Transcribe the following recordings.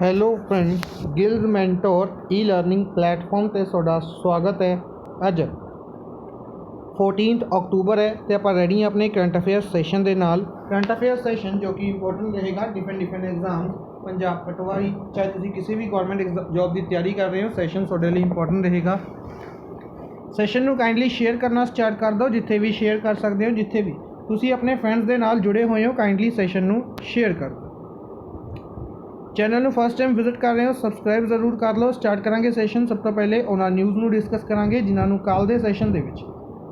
Hello friends, ਗਿਲਜ਼ mentor ਈ learning platform 'ਤੇ ਤੁਹਾਡਾ ਸਵਾਗਤ ਹੈ। ਅੱਜ 14 ਅਕਤੂਬਰ ਹੈ ਅਤੇ ਆਪਾਂ ਰੈਡੀ ਹਾਂ ਆਪਣੇ ਕਰੰਟ ਅਫੇਅਰ ਸੈਸ਼ਨ ਦੇ ਨਾਲ। ਕਰੰਟ ਅਫੇਅਰ ਸੈਸ਼ਨ ਜੋ ਕਿ ਇੰਪੋਰਟੈਂਟ ਰਹੇਗਾ ਡਿਫਰੈਂਟ ਐਗਜ਼ਾਮ, ਪੰਜਾਬ ਪਟਵਾਰੀ, ਚਾਹੇ ਤੁਸੀਂ ਕਿਸੇ ਵੀ ਗੌਰਮੈਂਟ ਜੋਬ ਦੀ ਤਿਆਰੀ ਕਰ ਰਹੇ ਹੋ, ਸੈਸ਼ਨ ਤੁਹਾਡੇ ਲਈ ਇੰਪੋਰਟੈਂਟ ਰਹੇਗਾ। ਸੈਸ਼ਨ ਨੂੰ ਕਾਈਂਡਲੀ ਸ਼ੇਅਰ ਕਰਨਾ ਸਟਾਰਟ ਕਰ ਦਿਓ, ਜਿੱਥੇ ਵੀ ਸ਼ੇਅਰ ਕਰ ਸਕਦੇ ਹੋ। ਜਿੱਥੇ ਵੀ ਤੁਸੀਂ ਆਪਣੇ ਫਰੈਂਡਸ ਦੇ ਨਾਲ ਜੁੜੇ ਹੋਏ ਹੋ, ਕਾਈਂਡਲੀ ਸੈਸ਼ਨ ਨੂੰ ਸ਼ੇਅਰ ਕਰ ਦਿਓ। ਚੈਨਲ ਨੂੰ ਫਸਟ ਟਾਈਮ ਵਿਜ਼ਿਟ ਕਰ ਰਹੇ ਹੋ, ਸਬਸਕ੍ਰਾਈਬ ਜ਼ਰੂਰ ਕਰ ਲਓ। ਸਟਾਰਟ ਕਰਾਂਗੇ ਸੈਸ਼ਨ। ਸਭ ਤੋਂ ਪਹਿਲੇ ਉਹਨਾਂ ਨਿਊਜ਼ ਨੂੰ ਡਿਸਕਸ ਕਰਾਂਗੇ ਜਿਨ੍ਹਾਂ ਨੂੰ ਕੱਲ੍ਹ ਦੇ ਸੈਸ਼ਨ ਦੇ ਵਿੱਚ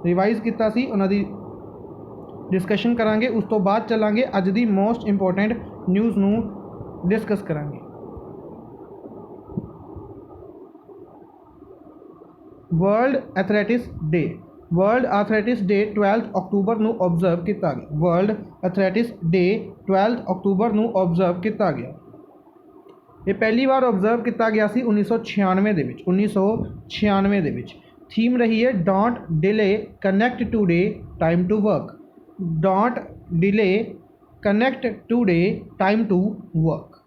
ਰਿਵਾਈਜ਼ ਕੀਤਾ ਸੀ, ਉਹਨਾਂ ਦੀ ਡਿਸਕਸ਼ਨ ਕਰਾਂਗੇ। ਉਸ ਤੋਂ ਬਾਅਦ ਚੱਲਾਂਗੇ ਅੱਜ ਦੀ ਮੋਸਟ ਇੰਪੋਰਟੈਂਟ ਨਿਊਜ਼ ਨੂੰ ਡਿਸਕਸ ਕਰਾਂਗੇ। ਵਰਲਡ ਐਥਲੈਟਿਕਸ ਡੇ। ਵਰਲਡ ਐਥਲੈਟਿਕਸ ਡੇ 12 ਅਕਤੂਬਰ ਨੂੰ ਓਬਜ਼ਰਵ ਕੀਤਾ ਗਿਆ। ਵਰਲਡ ਐਥਲੈਟਿਕਸ ਡੇ 12 ਅਕਤੂਬਰ ਨੂੰ ਓਬਜ਼ਰਵ ਕੀਤਾ ਗਿਆ। ਇਹ ਪਹਿਲੀ ਵਾਰ ਓਬਜ਼ਰਵ ਕੀਤਾ ਗਿਆ ਸੀ 1996 ਦੇ ਵਿੱਚ। 1996 ਦੇ ਵਿੱਚ ਥੀਮ ਰਹੀ ਹੈ don't delay connect today time to work. Don't delay connect today time to work.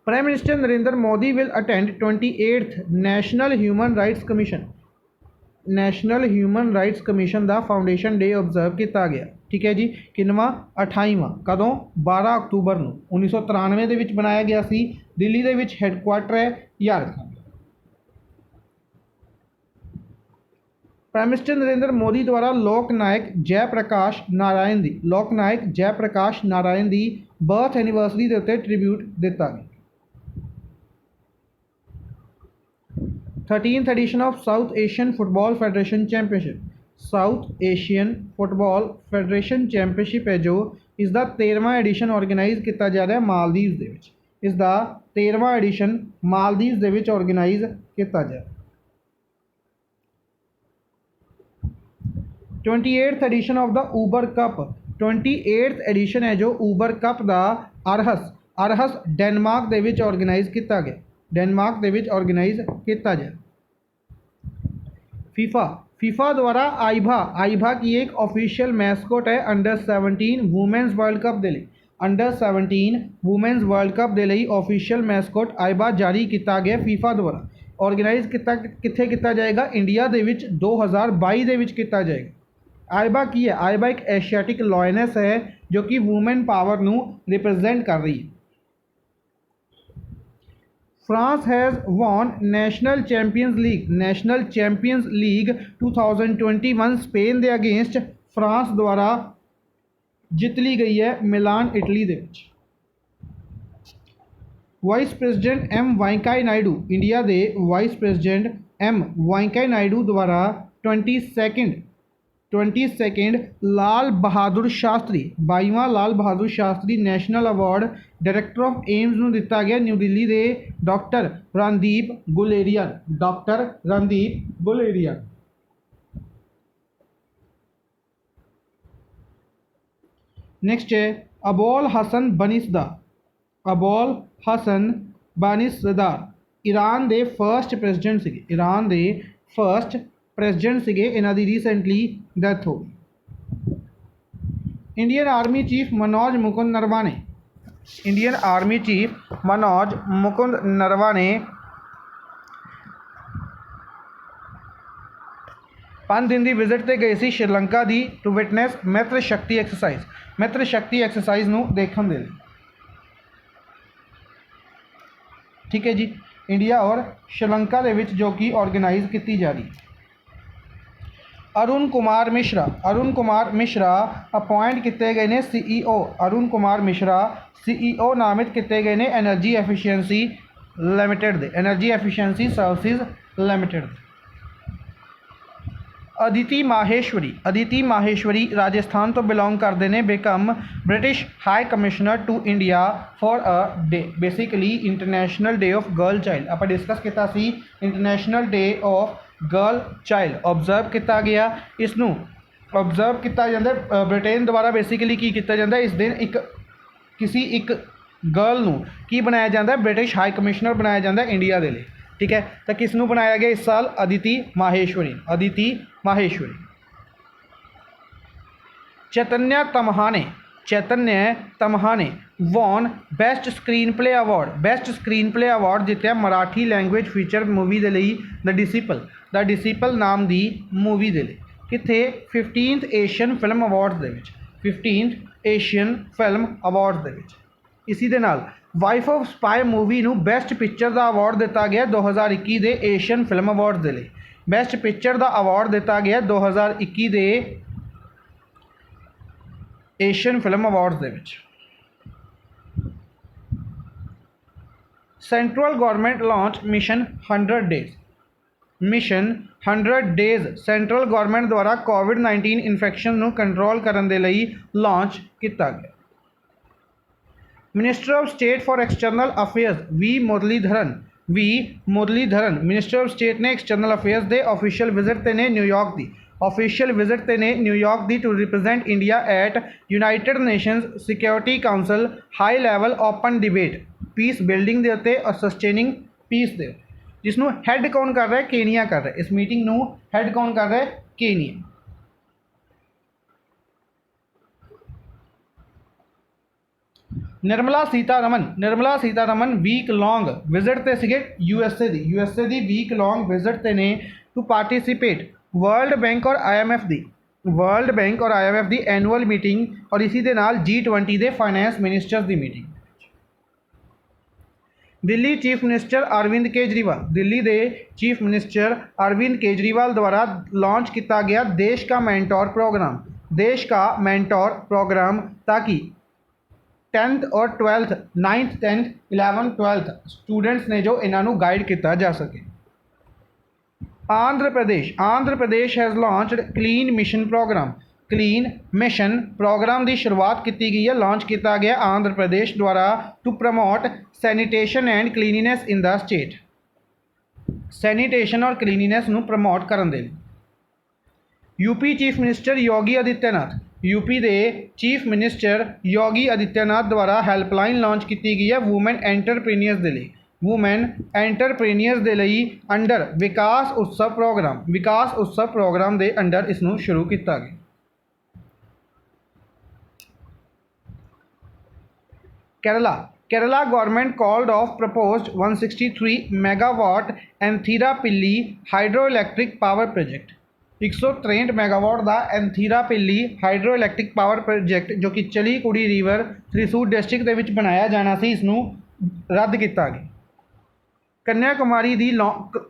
Prime Minister Narendra Modi will attend 28th National Human Rights Commission. National Human Rights Commission ਦਾ ਫਾਊਂਡੇਸ਼ਨ ਡੇ ਓਬਜ਼ਰਵ ਕੀਤਾ ਗਿਆ। ਠੀਕ ਹੈ ਜੀ। ਕਿੰਨਵਾਂ? 28ਵਾਂ। ਕਦੋਂ? 12 October ਨੂੰ 1993 ਦੇ ਵਿੱਚ ਬਣਾਇਆ ਗਿਆ ਸੀ। ਦਿੱਲੀ ਦੇ ਵਿੱਚ ਹੈੱਡਕੁਆਟਰ ਹੈ ਝਾਰਖੰਡ। ਪ੍ਰਾਈਮ ਮਿਨਿਸਟਰ ਨਰਿੰਦਰ ਮੋਦੀ ਦੁਆਰਾ ਲੋਕ ਨਾਇਕ ਜੈ ਪ੍ਰਕਾਸ਼ ਨਾਰਾਇਣ ਦੀ ਬਰਥ ਐਨੀਵਰਸਰੀ ਦੇ ਉੱਤੇ ਟ੍ਰਿਬਿਊਟ ਦਿੱਤਾ ਗਿਆ। 13th edition of South Asian Football Federation Championship। South Asian football federation championship ਹੈ ਜੋ ਇਸ ਦਾ 13ਵਾਂ ਐਡੀਸ਼ਨ ਆਰਗੇਨਾਈਜ਼ ਕੀਤਾ ਜਾ ਰਿਹਾ ਮਾਲਦੀਵਜ਼ ਦੇ ਵਿੱਚ। ਇਸ ਦਾ 13ਵਾਂ ਐਡੀਸ਼ਨ ਮਾਲਦੀਵਜ਼ ਦੇ ਵਿੱਚ ਆਰਗੇਨਾਈਜ਼ ਕੀਤਾ ਜਾ ਰਿਹਾ। 28th edition of the Uber Cup. 28th edition ਹੈ ਜੋ ਊਬਰ ਕੱਪ ਦਾ ਅਰਹਸ ਡੈਨਮਾਰਕ ਦੇ ਵਿੱਚ ਆਰਗੇਨਾਈਜ਼ ਕੀਤਾ ਗਿਆ। डेनमार्क ਦੇ ਵਿੱਚ ਆਰਗੇਨਾਈਜ਼ ਕੀਤਾ जाए। फीफा द्वारा आइभा की एक ऑफिशियल मैस्कोट है अंडर 17 वूमेंस वर्ल्ड कप ਦੇ ਲਈ। अंडर 17 वूमेंस वर्ल्ड कप ਦੇ ਲਈ ऑफिशियल मैस्कोट आइभा जारी किया गया फीफा द्वारा। ऑर्गेनाइज कित्थे किया जाएगा? इंडिया ਦੇ ਵਿੱਚ 2022 ਦੇ ਵਿੱਚ ਕੀਤਾ जाएगा। आइभा की है? आइभा एक एशियाटिक लॉयनेस है जो कि वूमेन पावर ਨੂੰ रिप्रजेंट कर रही है। France has won National Champions League 2021 Spain ਦੇ अगेंस्ट फ्रांस द्वारा ਜਿੱਤ ਲਈ ਗਈ ਹੈ ਮਿਲਾਨ ਇਟਲੀ ਦੇ ਵਿੱਚ। Vice president M Venkaiah Naidu, India ਦੇ vice president M Venkaiah Naidu ਦੁਆਰਾ 22nd ਲਾਲ ਬਹਾਦੁਰ ਸ਼ਾਸਤਰੀ 22ਵਾਂ Lal Bahadur Shastri national award director of AIIMS ਨੂੰ ਦਿੱਤਾ ਗਿਆ ਨਿਊ ਦਿੱਲੀ ਦੇ ਡਾਕਟਰ ਰਣਦੀਪ ਗੁਲੇਰੀਆ। नेक्स्ट है अबोल हसन बनिसदार ईरान के फर्स्ट प्रेजिडेंट सीगे इन्हां दी रिसेंटली डेथ हो गई। Indian army chief Manoj Mukund Naravane 5 दिन की विजिट से गए सी श्रीलंका दी टू विटनैस मित्र शक्ति एक्सरसाइज नूं देखण दे लई। ठीक है जी। इंडिया और श्रीलंका दे विच जो कि ऑर्गेनाइज की जा रही है। अरुण कुमार मिश्रा अपॉइंट किए गए ने CEO। अरुण कुमार मिश्रा CEO नामित किए गए ने energy efficiency services limited. Aditi Maheshwari Rajasthan तो बिलोंग करते हैं, become British high commissioner to India for a day, basically international day of girl child. आप डिस्कस किया सी international day of girl child observe किया गया। इसनू ऑब्जर्व किया जाता है ब्रिटेन द्वारा। बेसिकली की किया जाता है इस दिन एक गर्ल नू की बनाया जाता है, ब्रिटिश हाई कमिश्नर बनाया जाता है इंडिया के लिए। ठीक है। तो किसनू बनाया गया इस साल? Aditi Maheshwari. Chaitanya Tamhane won best screenplay award. Best screenplay award जितया मराठी लैंग्वेज फीचर मूवी दे लई द डिसिपल नाम दी मूवी दे लई कित्थे 15th एशियन फिल्म अवार्ड्स दे विच 15th एशियन फिल्म अवार्ड्स दे विच। इसी दे नाल वाइफ ऑफ स्पाई मूवी नू बेस्ट पिक्चर दा अवार्ड दिता गया 2021 दे एशियन फिल्म अवार्ड्स दे लई। बेस्ट पिक्चर दा अवार्ड दिता गया 2021 दे एशियन फिल्म अवार्ड्स दे विच। Central government launch mission 100 days. Mission 100 days central government द्वारा कोविड-19 इन्फेक्शन नू कंट्रोल करने दे लई लॉन्च किया गया। Minister of state for external affairs V Muraleedharan minister of state ने एक्सटर्नल अफेयर्स दे ऑफिशियल विजिट ते ने न्यूयॉर्क दी to represent India at United Nations security council high level open debate peacebuilding दे उत्ते और सस्टेनिंग पीस दे, जिसनों हैड कौन कर रहा है? केनिया कर रहा है। इस मीटिंग नू हैड कौन कर रहा है? Kenya. Nirmala Sitharaman week long visit ते सिगे यूएसए दी वीक लॉन्ग विजिट ते ने टू पार्टिसिपेट वर्ल्ड बैंक और IMF दी एनुअल मीटिंग और इसी दे नाल G20 दे फाइनेंस मिनिस्टर्स दी meeting. Delhi chief minister Arvind Kejriwal द्वारा लॉन्च किया गया देश का मेंटोर प्रोग्राम ताकि 10th और 12th 9th 10th 11th 12th students ने जो इन्हों गाइड किया जा सके। Andhra Pradesh has launched clean mission programme की शुरुआत की गई है, लॉन्च किया गया आंध्र प्रदेश द्वारा to promote sanitation and cleanliness in the state. Sanitation और क्लीनीनेस नू प्रमोट करन दे। UP chief minister Yogi Adityanath द्वारा हैल्पलाइन लॉन्च की गई है वूमेन एंटरप्रेन्योर्स दे लई अंडर विकास उत्सव प्रोग्राम दे अंडर इसनू शुरू किया गया। Kerala government called off proposed 163 megawatt Athirappilly hydro electric power project. 163 megawatt का Athirappilly hydro electric power project जो कि चली कुड़ी रिवर थ्रिसूर डिस्ट्रिक्ट के विच बनाया जाना सी, इसनू रद्द किया गया। कन्याकुमारी दी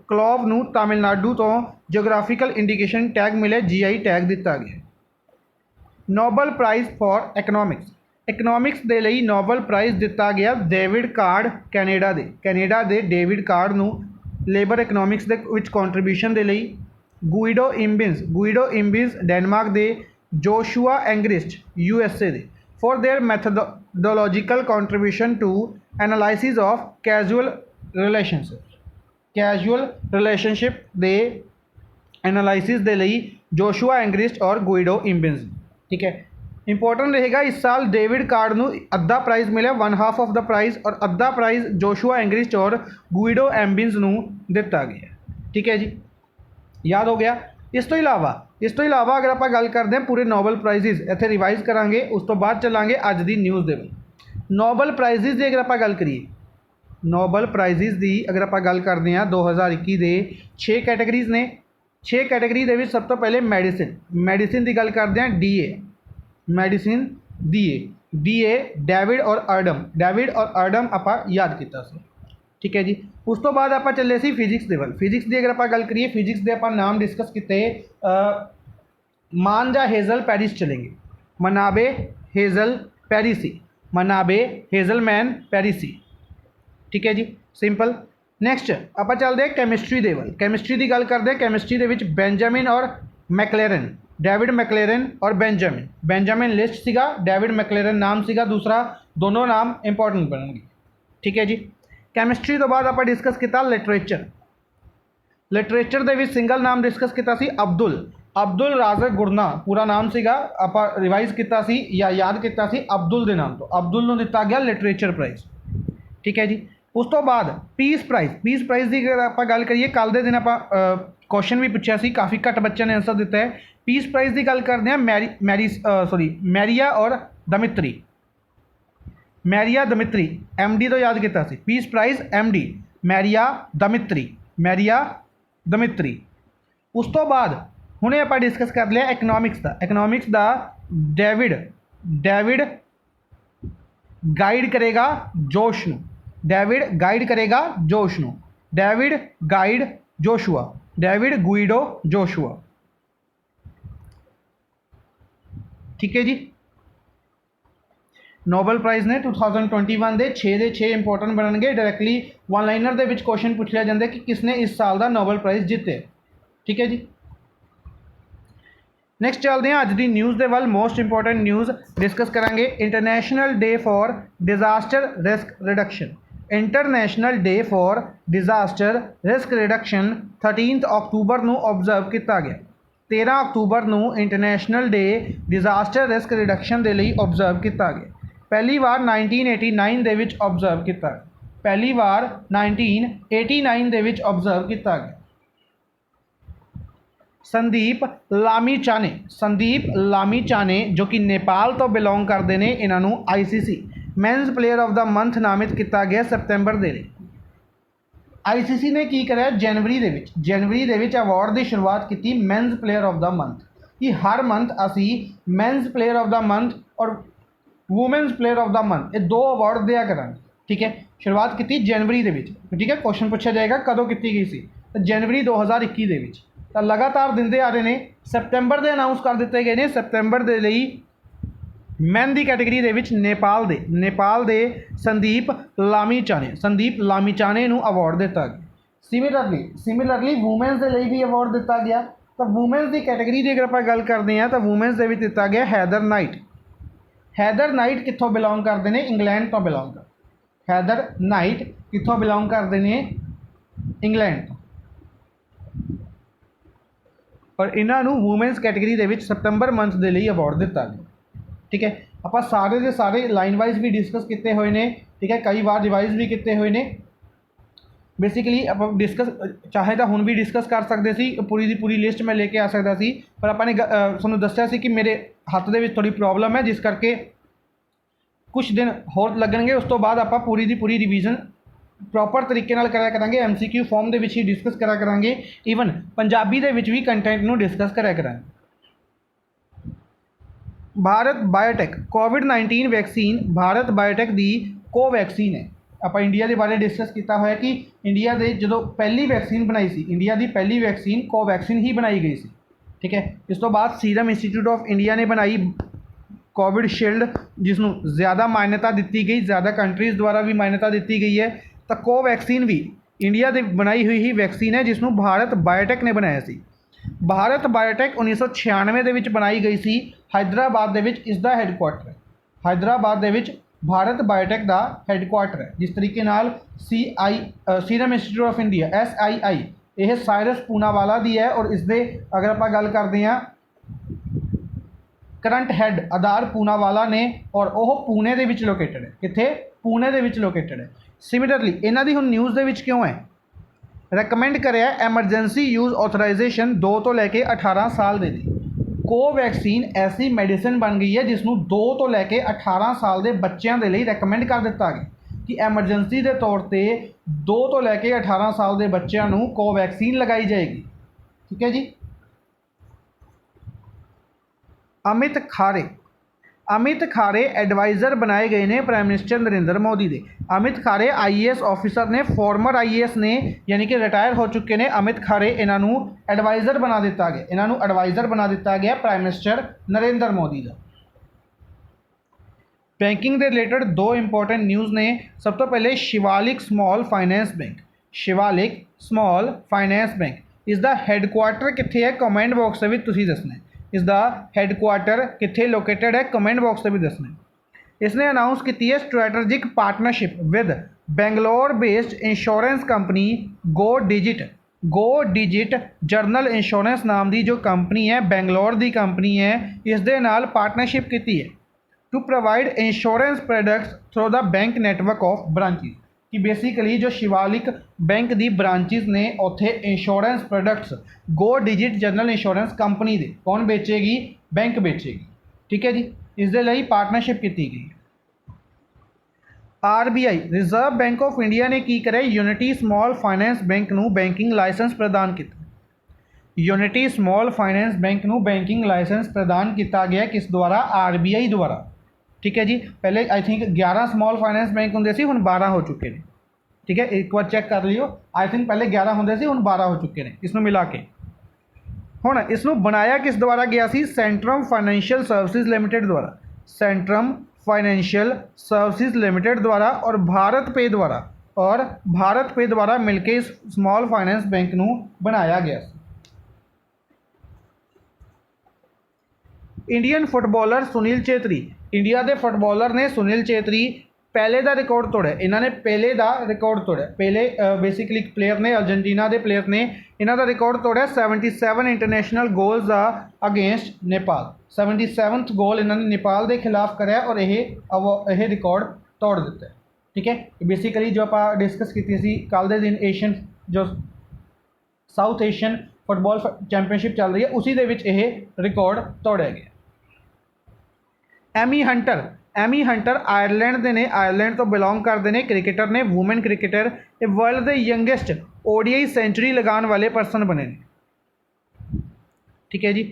क्लॉव नू तमिलनाडु तो जियोग्राफिकल इंडिकेशन टैग मिले, GI टैग दिता गया। नोबल प्राइज़ फॉर इकनॉमिक्स दे लई नोबल प्राइज़ दिता गया डेविड कार्ड कैनेडा दे डेविड कार्ड नू लेबर इकनॉमिक्स दे विच कॉन्ट्रीब्यूशन दे लई। गुइडो इम्बिस डेनमार्क दे, जोशुआ एंग्रिस्ट USA दे for their methodological contribution to analysis of casual relationship दे एनालिसिस दे लई जोशुआ एंग्रिस्ट और गुइडो इम्बिस। ठीक है, इंपॉर्टेंट रहेगा इस साल डेविड कार्ड नू अद्धा प्राइज़ मिले, 1/2 ऑफ द प्राइज़, और अद्धा प्राइज़ जोशुआ एंग्रिस्ट और गुइडो एम्बिस नू दिता गया। ठीक है जी, याद हो गया। इस तो इलावा अगर आप गल करते हैं पूरे नोबल प्राइजेस इत्थे रिवाइज करांगे, उस तो बाद चलांगे अज दी न्यूज़ दे। नोबल प्राइजेस की अगर आप गल करिए, नोबल प्राइजेस की अगर आप गल करते हैं 2021 के 6 कैटेगरीज ने। 6 कैटेगरी दे विच सब तो पहले मैडिसिन की गल करते हैं DA डेविड और अर्डम आप याद किया सी। ठीक है जी, उस तो बाद आप चले सी फिजिक्स दे वल। फिजिक्स की अगर आप गल करिए, फिजिक्स के आप नाम डिस्कस किए मानजा हेज़ल पैरिस चलेंगे, मनाबे हेज़लमैन पेरिसी। ठीक है जी, सिंपल। नैक्सट आप चलते हैं कैमिस्ट्री दे वल। कैमिस्ट्री की गल करते हैं, कैमिस्ट्री के बेंजामिन और मैकलेरन, डेविड मैकलेरन और बेंजामिन लिस्ट सीगा, डेविड मैकलेरन नाम सीगा दूसरा, दोनों नाम इंपॉर्टेंट बनणगे। ठीक है जी, कैमिस्ट्री तो बाद आप डिस्कस किया लिटरेचर के सिंगल नाम डिस्कस किया अब्दुल राज़क गुरना, पूरा नाम सीगा, आप रिवाइज किया या याद किया अब्दुल के नाम तो, अब्दुल नूं दिता गया लिटरेचर प्राइज़। ठीक है जी, उस तो बाद पीस प्राइज़ की अगर आप गल करिए, कल के दिन आप क्वेश्चन भी पूछा सी, काफ़ी घट बच्चों ने आंसर दिता है। पीस प्राइज़ की गल करते हैं मैरिया और दमित्री। मैरिया दमित्री MD तो याद किया सी, पीस प्राइज MD मैरिया दमित्री। उस तो बाद हुणे आप डिस्कस कर लिया इकनॉमिक्स का डेविड गाइड करेगा जोश नू, डेविड गुइडो जोशुआ। ठीक है जी। नोबल प्राइज़ ने 2021 के 6 के 6 इंपोर्टेंट बननगे। डायरैक्टली वन लाइनर के क्वेश्चन पूछ लिया जाता है कि किसने इस साल का नोबल प्राइज़ जिते। ठीक है जी। नैक्सट चलते हैं अज की न्यूज़ के वाल। मोस्ट इंपोर्टेंट न्यूज़ डिस्कस करांगे। International day for disaster risk reduction. International day for disaster risk reduction 13 October को ऑबजर्व किया गया। 13 अक्तूबर को international day disaster risk reduction के लिए ऑबजर्व किया गया। पहली बार 1989 के विच ऑबजर्व किया गया। पहली बार 1989 के विच ऑबजर्व किया गया। संदीप लामीचाने जो कि नेपाल तो बिलोंग करते हैं, इन्हों ICC minus player of the month नामित किया गया सितंबर के लिए। ICC ने की करा जनवरी के अवार्ड की शुरुआत की men's player of the month कि हर मंथ असी men's player of the month और women's player of the month ये 2 अवार्ड दिया करेंगे। ठीक है, शुरुआत की जनवरी के। ठीक है, क्वेश्चन पूछा जाएगा कदों की गई सी, तो जनवरी 2021 के। तो लगातार दिंदे आ रहे हैं। सितंबर के अनाउंस कर दिए गए हैं। सितंबर के लिए मैन की कैटेगरी नेपाल दे संदीप लामीचाने नूं अवार्ड दिता गया। सिमिलरली वूमेनस के लिए भी अवार्ड दिता गया। तो वूमेनस की कैटेगरी की अगर आप गल करते हैं तो वूमेनस के दिता गया हैदर नाइट कितों बिलोंग करते हैं, इंग्लैंड तो बिलोंग कर। हैदर नाइट कितों बिलोंग करते हैं, इंग्लैंड तो। और इन्हों वूमेनस कैटेगरी के सितंबर मंथ के लिए अवार्ड दिता गया। ठीक है, आप सारे के सारे लाइन वाइज भी डिस्कस किए हुए हैं। ठीक है, कई बार रिवाइज भी किए हुए हैं। बेसिकली आप डिस्कस चाहे तो हुण भी डिस्कस कर सकते सी, पूरी की पूरी लिस्ट में लेके आ सकता सी, पर आपने तुहानूं दस्सिया सी कि मेरे हत्थ दे विच थोड़ी प्रॉब्लम है, जिस करके कुछ दिन होर लगणगे। उस तो बाद आप पूरी की पूरी रिवीजन प्रॉपर तरीके नाल करा करांगे। MCQ फॉर्म के ही डिस्कस करा करांगे। ईवन पंजाबी दे विच भी कंटेंट नूं डिस्कस करा करांगे। भारत बायोटेक कोविड-19 वैक्सीन भारत बायोटेक की कोवैक्सीन है। आप इंडिया के बारे डिस्कस किया हुआ कि इंडिया के जो पहली वैक्सीन बनाई सी, इंडिया की पहली वैक्सीन कोवैक्सीन ही बनाई गई सी। ठीक है, इस तो बाद सीरम इंस्टीट्यूट ऑफ इंडिया ने बनाई कोविड शील्ड, जिसनों ज़्यादा मान्यता दी गई, ज़्यादा कंट्रीज़ द्वारा भी मान्यता दी गई है। तो कोवैक्सीन भी इंडिया की बनाई हुई ही वैक्सीन है, जिसनों भारत बायोटेक ने बनाया सी। भारत बायोटेक 1996 के बनाई गई सी, हैदराबाद इसका हैडकुआटर है। हैदराबाद भारत बायोटेक का हैडकुआटर है। जिस तरीके नाल serum institute of India SII यह साइरस पूनावाला दी है, और इसके अगर आप गल करते हैं करंट हैड आधार पूनावाला ने, और वह पुणे के लोकेटेड है। कितने? पुणे के लोकेटेड है। सिमिलरली इन्हों की हम न्यूज़ के क्यों है रिकमेंड कराया एमरजेंसी यूज़ ऑथराइजेशन 2 तो लैके 18 साल के लिए। कोवैक्सीन ऐसी मेडिसिन बन गई है जिसनों 2 तो लैके 18 साल के बच्चों के लिए रिकमेंड कर दिता गया कि एमरजेंसी के तौर पर 2 तो लैके 18 साल के बच्चों को कोवैक्सीन लगाई जाएगी। ठीक है जी। अमित खारे एडवाइज़र बनाए गए ने प्राइम मिनिस्टर नरेंद्र मोदी के। अमित खारे IAS ऑफिसर ने, फॉर्मर IAS ने, यानी कि रिटायर हो चुके हैं अमित खारे। इन्हों एडवाइज़र बना दिता गया प्राइम मिनिस्टर नरेंद्र मोदी का। बैंकिंग के रिलेटेड 2 इंपोर्टेंट न्यूज़ ने। सब तो पहले शिवालिक स्मॉल फाइनेंस बैंक इसका हैडकुआटर कितने है, कमेंट बॉक्स में तुसीं दसना है। इसका हैडकुआटर कितने लोकेटेड है, कमेंट बॉक्स में भी दसना है। इसने अनाउंस की है strategic partnership with Bangalore based insurance company go digit journal insurance नाम की जो कंपनी है, बेंगलोर की कंपनी है, इस दे नाल पार्टनरशिप की है to provide insurance products through the bank network of branches. कि बेसिकली जो शिवालिक बैंक की ब्रांचेज ने उत्थे insurance products Go Digit General Insurance company दे कौन बेचेगी, बैंक बेचेगी। ठीक है जी, इसके लिए पार्टनरशिप की गई। RBI reserve bank of India ने की करे यूनिटी स्मॉल फाइनेंस बैंक नूं बैंकिंग लाइसेंस प्रदान किया। यूनिटी स्मॉल फाइनेंस बैंक नूं बैंकिंग लाइसेंस प्रदान किया गया किस द्वारा? RBI द्वारा। ठीक है जी, पहले I think 11 small finance bank होंगे सी, हुण 12 हो चुके हैं। ठीक है, एक बार चैक कर लियो, आई थिंक पहले 11 होंगे सी, हुण 12 हो चुके हैं इसनूं मिला के। हुण इसनूं बनाया किस द्वारा गया सी? सेंट्रम फाइनेंशियल सर्विसेज लिमिटेड द्वारा। सेंट्रम फाइनेंशियल सर्विसेज लिमिटेड द्वारा और भारत पे द्वारा, और भारत पे द्वारा मिलके इस स्मॉल फाइनेंस बैंक नूं बनाया गया। Indian footballer Sunil Chhetri, India के फुटबॉलर ने सुनील छेत्री पहले का रिकॉर्ड तोड़िया। इन्होंने पहले का रिकॉर्ड तोड़िया। पहले बेसिकली प्लेयर ने, अर्जेंटीना के प्लेयर ने इन्हों का रिकॉर्ड तोड़िया 77 इंटरनेशनल गोल्स का अगेंस्ट नेपाल। 77th गोल इन्होंने नेपाल के खिलाफ कराया और यह रिकॉर्ड तोड़ दिता है। ठीक है, बेसिकली जो आप डिस्कस की थी कल के दिन एशियन जो साउथ एशियन फुटबॉल चैंपीयनशिप चल रही है उसी दे विच यह रिकॉर्ड तोड़िया गया। एमी हंटर आयरलैंड के ने, आयरलैंड तो बिलोंग करते हैं, क्रिकेटर ने, वूमेन क्रिकेटर, ये वर्ल्ड के यंगेस्ट ODI सेंचुरी लगाने वाले पर्सन बने। ठीक है जी,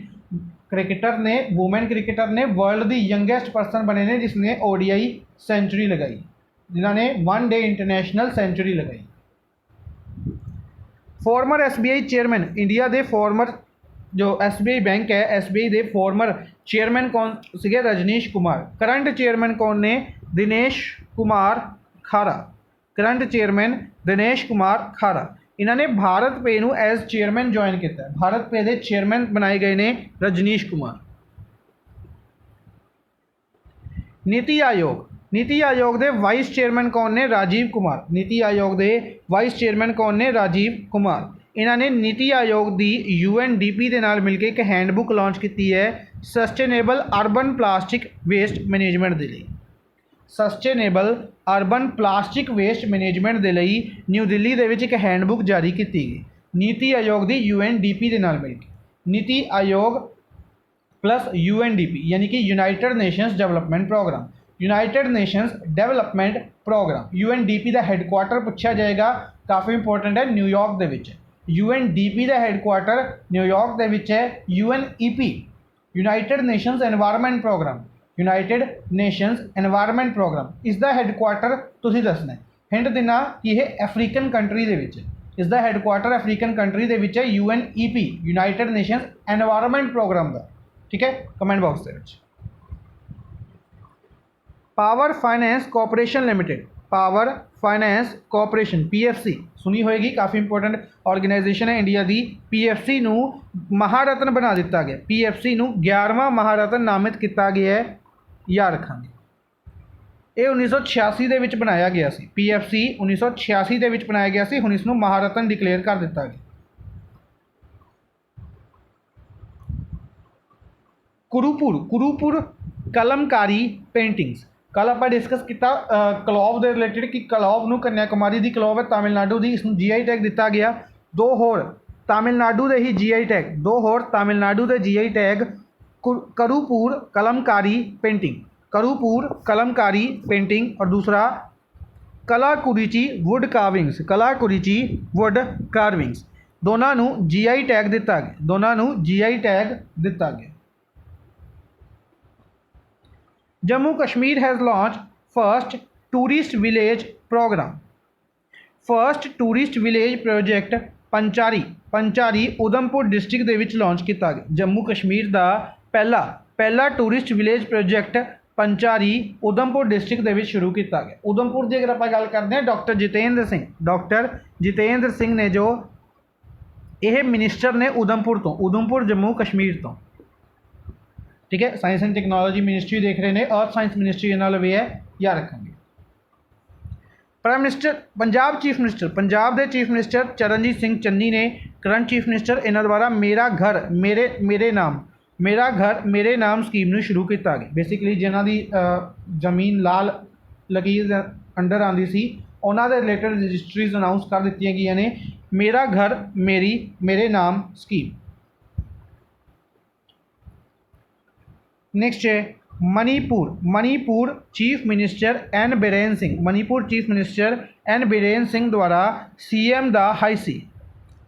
क्रिकेटर ने, वूमेन क्रिकेटर ने वर्ल्ड की यंगेस्ट पर्सन बने ने जिसने ODI सेंचुरी लगाई, जिन्होंने 1 डे इंटरनेशनल सेंचुरी लगाई। फॉर्मर SBI चेयरमैन, इंडिया के फॉर्मर जो SBI बैंक है, SBI के फॉर्मर चेयरमैन कौन सीगे? रजनीश कुमार। करंट चेयरमैन कौन ने? दिनेश कुमार खारा। करंट चेयरमैन दिनेश कुमार खारा। इन्होंने भारत पे नूं एज चेयरमैन ज्वाइन किया। भारत पे के चेयरमैन बनाए गए ने रजनीश कुमार। नीति आयोग, नीति आयोग के वाइस चेयरमैन कौन ने? राजीव कुमार। नीति आयोग के वाइस चेयरमैन कौन ने? राजीव कुमार। इन्होंने नीति आयोग की UNDP के नाल मिलकर एक हैंडबुक लॉन्च की है sustainable urban plastic waste management के लिए। Sustainable urban plastic waste management के लिए न्यू दिल्ली के विच एक हैंडबुक जारी की गई नीति आयोग की UNDP के नाल मिलकर। नीति आयोग प्लस UNDP यानी कि united nations development programme. United nations development programme UNDP का हैडकुआटर पूछा जाएगा, काफ़ी इंपॉर्टेंट है, न्यूयॉर्क के विच। UNDP का हैडकुआटर न्यूयॉर्क के विच है। UNEP United Nations environment programme, united Nations environment programme, इसका हैडकुआटर तुसीं दसना है। हिंट देना कि यह अफ्रीकन कंट्री के विच, इसका हैडकुआटर अफ्रीकन कंट्री के विच है। UNEP United Nations environment programme का। ठीक है, कमेंट बॉक्स के विच। Power finance corporation limited, power finance corporation PFC सुनी होएगी, काफ़ी इंपॉर्टेंट ऑर्गेनाइजेशन है इंडिया की। PFC नूं महारत्न बना दिता गया। PFC नूं 11वां महारत्न नामित किया गया है, याद रखेंगे। ये 1986 के विच बनाया गया सी। PFC 1986 के विच बनाया गया सी, हुण इसनूं महारत्न डिक्लेयर कर दिता गया। कुरूपुर कलमकारी पेंटिंग्स, कल आप डिस्कस किया कलौव के रिलेटेड कि कलौव नूं कन्याकुमारी की कलौव है तमिलनाडु की, इसनूं GI टैग दिता गया। दो होर तमिलनाडु के ही GI टैग, दो होर तमिलनाडु के GI tag Karuppur kalamkari painting, Karuppur kalamkari painting, और दूसरा Kallakurichi wood carvings, Kallakurichi wood carvings, दोनों नूं GI टैग दिता गया, दोनों नूं GI टैग दिता गया। Jammu Kashmir has launch first tourist village programme, first tourist village project Panchari Udhampur district के विच लॉन्च किया गया। जम्मू कश्मीर का पहला tourist village project Panchari Udhampur district के विच शुरू किया गया। उधमपुर की अगर आप गल करते हैं, डॉक्टर जितेंद्र सिंह ने जो यह मिनिस्टर ने उधमपुर जम्मू कश्मीर तो। ठीक है, साइंस एंड टैक्नोलॉजी मिनिस्ट्री देख रहे हैं, अर्थ साइंस मिनिस्ट्री इन्होंने भी है, याद रखेंगे। प्राइम मिनिस्टर पंजाब के चीफ मिनिस्टर चरणजीत सिंह चन्नी ने करंट चीफ मिनिस्टर इन्होंने द्वारा मेरा घर मेरे नाम स्कीम नूं शुरू किया गया। बेसिकली जिन्हों की जमीन लाल लकीर अंडर आती सी उन्होंने रिलेटेड रजिस्ट्रीज अनाउंस कर दी गई ने मेरा घर मेरे नाम स्कीम। नेक्स्ट है Manipur Manipur chief minister N Biren Singh, Manipur chief minister N Biren Singh द्वारा CM दा हाई सी,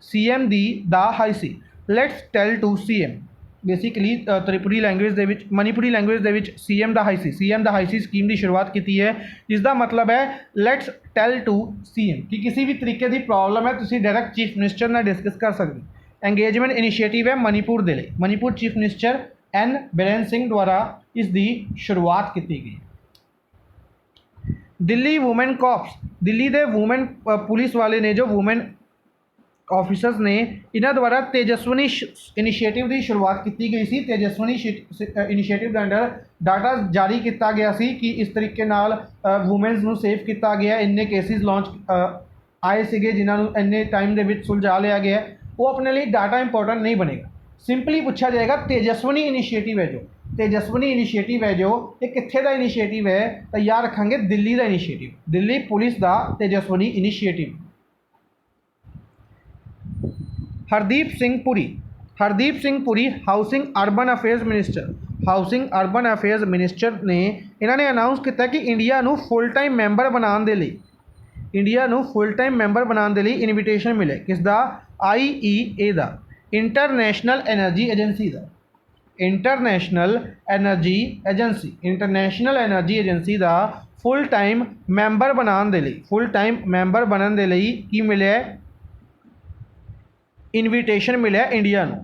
CM दी दा Haisi let's tell to CM। Basically Tripuri language दे विच मणिपुरी लैंग्वेज दे विच CM दा हाई सी, CM दा हाई सी स्कीम की शुरुआत की है, जिसका मतलब है लेट्स टेल टू CM कि किसी भी तरीके की प्रॉब्लम है तुसी डायरैक्ट चीफ मिनिस्टर नाल डिस्कस कर सकते। एंगेजमेंट इनिशिएटिव है मणिपुर दे लई, Manipur chief minister N Biren Singh द्वारा इसकी शुरुआत की गई। दिल्ली वूमेन कॉप्स, दिल्ली के वूमेन पुलिस वाले ने जो वूमेन ऑफिसर्स ने इन्हों द्वारा तेजस्विनी इनिशिएटिव की शुरुआत की गई सी। तेजस्विनी इनिशिएटिव के अंडर डाटा जारी किया गया सी कि इस तरीके नाल वूमेन्स नूं सेफ किया गया, इन्ने केसिस लॉन्च आए थे जिन्होंने इन्ने टाइम के सुलझा लिया गया, वो अपने लिए डाटा इंपॉर्टेंट नहीं बनेगा। सिंपली पूछा जाएगा तेजस्विनी इनिशिएटिव है जो, तेजस्विनी इनिशिएटिव है जो ये कित्थे दा इनिशिएटिव है, तो याद रखेंगे दिल्ली का इनिशिएटिव, दिल्ली पुलिस का Tejaswini initiative. Hardeep Singh Puri, Hardeep Singh Puri housing urban affairs minister, housing urban affairs minister ने इन्होंने अनाउंस किया कि इंडिया नूं फुल टाइम मैंबर बनाने के लिए, इंडिया नूं फुल टाइम मैंबर बनाने के लिए इनविटेशन मिले किसदा, IEA दा, इंटरनेशनल एनर्जी एजेंसी दा, international energy agency, international energy agency का फुल टाइम मैंबर बनाने के लिए, फुल टाइम मैंबर बनने के लिए की मिले, इनविटेशन मिले इंडिया नूं।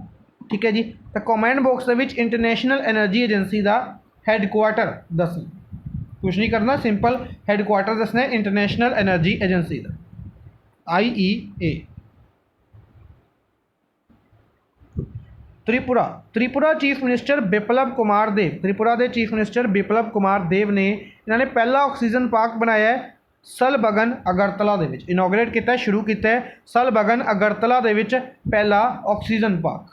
ठीक है जी। तो कमेंट बॉक्स के विच इंटरनेशनल एनर्जी एजेंसी का हैडकुआटर दसना, कुछ नहीं करना, सिंपल हैडकुआटर दसना इंटरनेशनल एनर्जी एजेंसी का, IEA। Tripura, Tripura chief minister Biplab Kumar Deb, Tripura के चीफ मिनिस्टर बिप्लब कुमार देव ने इन्होंने पहला ऑक्सीजन पार्क बनाया है सलबगन अगरतला दे विच, इनोग्रेट किया, शुरू किया है सलबगन अगरतला दे विच पहला ऑक्सीजन पार्क।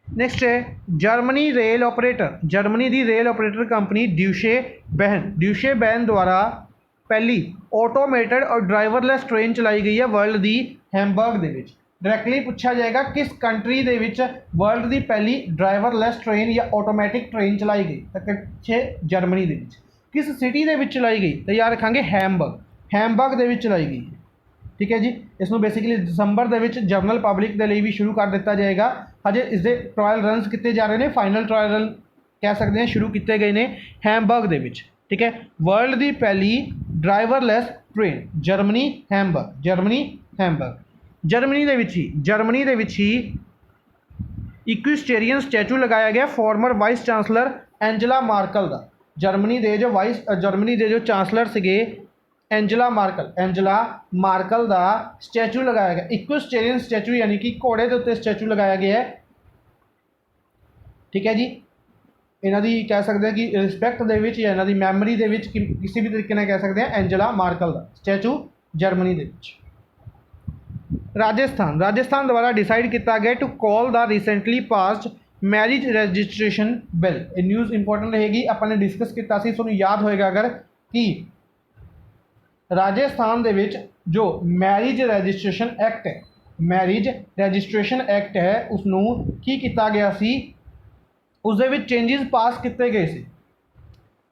नेक्स्ट है जर्मनी रेल ऑपरेटर, जर्मनी की रेल ऑपरेटर कंपनी ड्यूशे बहन, ड्यूशे बहन द्वारा पहली ऑटोमेटेड और ड्राइवरलैस ट्रेन चलाई गई है वर्ल्ड की हैमबर्ग दे विच। डायरैक्टली पूछा जाएगा किस कंट्री दे विच वर्ल्ड की पहली ड्राइवरलैस ट्रेन या ऑटोमैटिक ट्रेन चलाई गई, तो कित्थे जर्मनी दे विच। किस सिटी दे विच चलाई गई, तो याद रखेंगे हैमबर्ग, हैमबर्ग दे विच चलाई गई। ठीक है जी। इसमें basically December they which general public के लिए भी शुरू कर दिता जाएगा, हजे इसके ट्रायल रनस किए जा रहे हैं, फाइनल ट्रायल रन कह सकते हैं शुरू किए गए हैं हैमबर्ग दे विच। ठीक है, वर्ल्ड की पहली driverless train Germany Hamburg, Germany Hamburg. Germany दे विच ही इक्विस्टेरियन स्टैचू लगाया गया former vice chancellor Angela Merkel का, जर्मनी के जो चांसलर से एंजला मार्कल का स्टैचू लगाया गया, इक्विस्टेरियन स्टैचू यानी कि घोड़े के उत्ते स्टैचू लगाया गया है। ठीक है जी। इन्हों की कह सकते हैं कि रिस्पैक्ट दे विच या इन्हों की मैमरी दे विच किसी भी तरीके से कह सकते हैं एंजला मार्कल का स्टैचू जर्मनी दे विच। राजस्थान द्वारा डिसाइड किया गया to call the recently passed marriage registration bill. ये न्यूज़ इंपॉर्टेंट रहेगी, अपने डिस्कस किया सी, तुहानूं याद होएगा अगर कि राजस्थान दे विच जो मैरिज रजिस्ट्रेशन एक्ट है, मैरिज रजिस्ट्रेशन एक्ट है, उसनूं की किया गया सी, उस दे विच चेंजिस पास किए गए सी,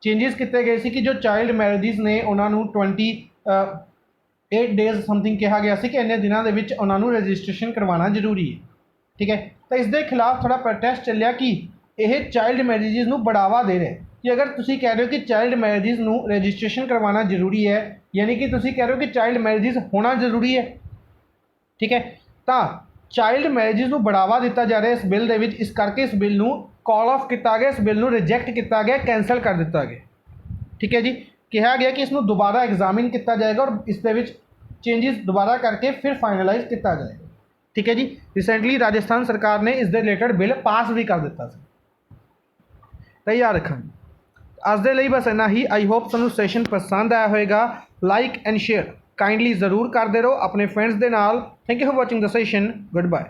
चेंजिस किए गए सी कि जो चाइल्ड मैरिजिज ने उन्होंने 28 डेज समथिंग कहा गया कि इन्ने दिनों के विच उन्होंने रजिस्ट्रेशन करवाना जरूरी है। ठीक है, तो इसके खिलाफ थोड़ा प्रोटेस्ट चलिया कि यह चाइल्ड मैरिजिज नूं बढ़ावा दे रहे हैं, कि अगर तुसी कह रहे हो कि चाइल्ड मैरिजिज नूं रजिस्ट्रेशन करवाना जरूरी है, यानी कि तुसी कह रहे हो कि चाइल्ड मैरिजिज होना जरूरी है। ठीक है, तो चाइल्ड मैरिजिज नूं बढ़ावा दिता जा रहा है इस बिल दे विच, इस करके इस बिल नूं कॉल ऑफ किया गया, इस बिल नूं रिजेक्ट किया गया, कैंसल कर दिता गया। ठीक है जी। कहा गया कि इसनूं दोबारा एग्जामिन किया जाएगा और इस दे विच चेंजिस दोबारा करके फिर फाइनलाइज किया जाएगा। ठीक है जी। रिसेंटली राजस्थान सरकार ने इस रिलेटेड बिल पास भी कर दिता सी। तैयार रखेंगे अज दे लई बस इन्ना ही। आई होप तुहानूं सैशन पसंद आया होएगा। लाइक एंड शेयर काइंडली जरूर करते रहो अपने फ्रेंड्स के नाल। Thank you for watching the session. Good bye.